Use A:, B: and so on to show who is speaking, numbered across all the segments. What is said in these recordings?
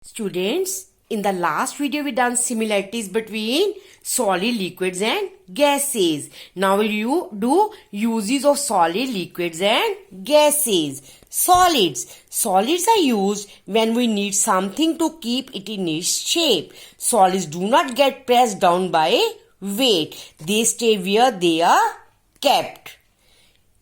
A: Students, in the last video we done similarities between solid liquids and gases. Now we'll do uses of solid liquids and gases. Solids. Solids are used when we need something to keep it in its shape. Solids do not get pressed down by weight. They stay where they are kept.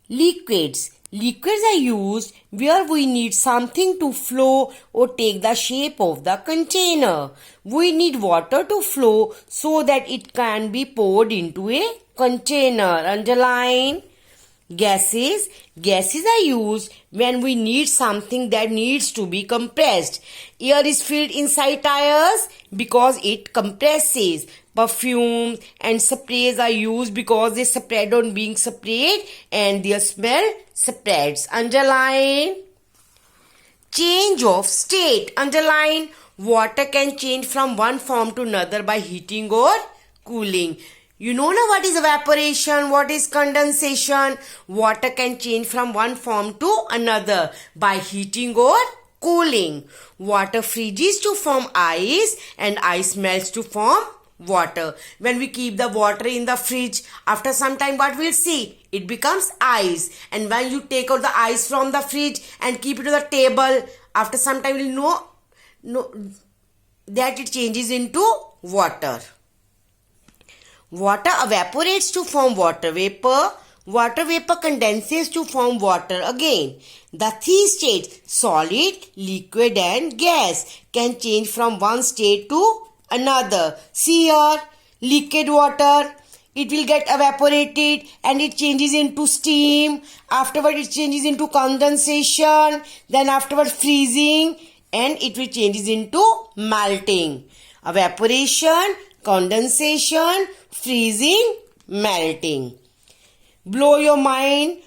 A: Liquids. Liquids are used where we need something to flow or take the shape of the container. We need water to flow so that it can be poured into a container. Underline. Gases. Gases are used when we need something that needs to be compressed. Air is filled inside tires because it compresses. Perfumes and sprays are used because they spread on being sprayed and their smell spreads. Underline. Change of state. Underline. Water can change from one form to another by heating or cooling. You know now what is evaporation, what is condensation. Water can change from one form to another by heating or cooling. Water freezes to form ice and ice melts to form water. When we keep the water in the fridge, after some time what we'll see? It becomes ice. And when you take out the ice from the fridge and keep it on the table, after some time you'll know that it changes into water. Water evaporates to form water vapor. Water vapor condenses to form water again. The three states, solid, liquid and gas, can change from one state to another. See here, liquid water, it will get evaporated and it changes into steam. Afterward it changes into condensation. Then afterward freezing and it will changes into melting. Evaporation, condensation, freezing, melting. Blow your mind.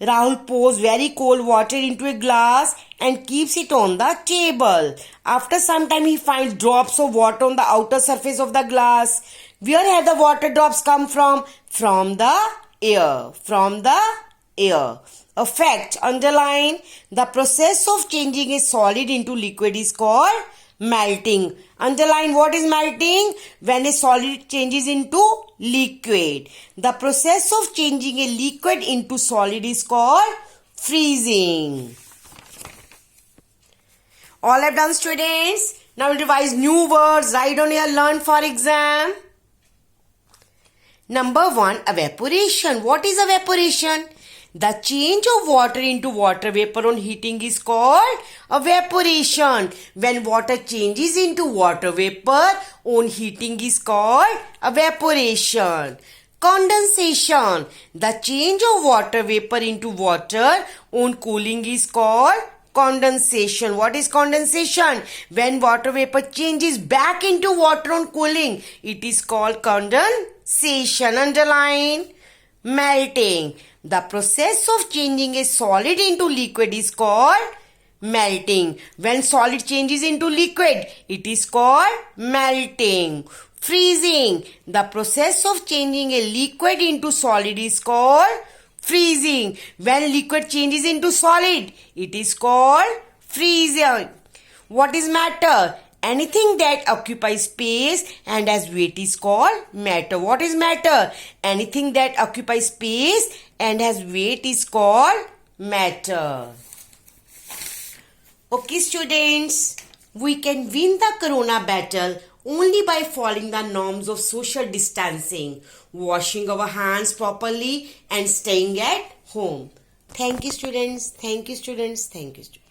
A: Rahul pours very cold water into a glass and keeps it on the table. After some time he finds drops of water on the outer surface of the glass. Where have the water drops come from? From the air. From the air. A fact. Underline. The process of changing a solid into liquid is called melting. Underline what is melting? When a solid changes into liquid. The process of changing a liquid into solid is called freezing. All have done, students. Now we'll revise new words. Write on here, learn for exam. Number 1, evaporation. What is evaporation? The change of water into water vapor on heating is called evaporation. When water changes into water vapor on heating is called evaporation. Condensation. The change of water vapor into water on cooling is called condensation. What is condensation? When water vapor changes back into water on cooling, it is called condensation. Underline. Melting. The process of changing a solid into liquid is called melting. When solid changes into liquid, it is called melting. Freezing. The process of changing a liquid into solid is called freezing. When liquid changes into solid, it is called freezing. What is matter? Anything that occupies space and has weight is called matter. What is matter? Anything that occupies space and has weight is called matter. Okay, students, we can win the corona battle only by following the norms of social distancing, washing our hands properly and staying at home. Thank you, students. Thank you, students. Thank you, students.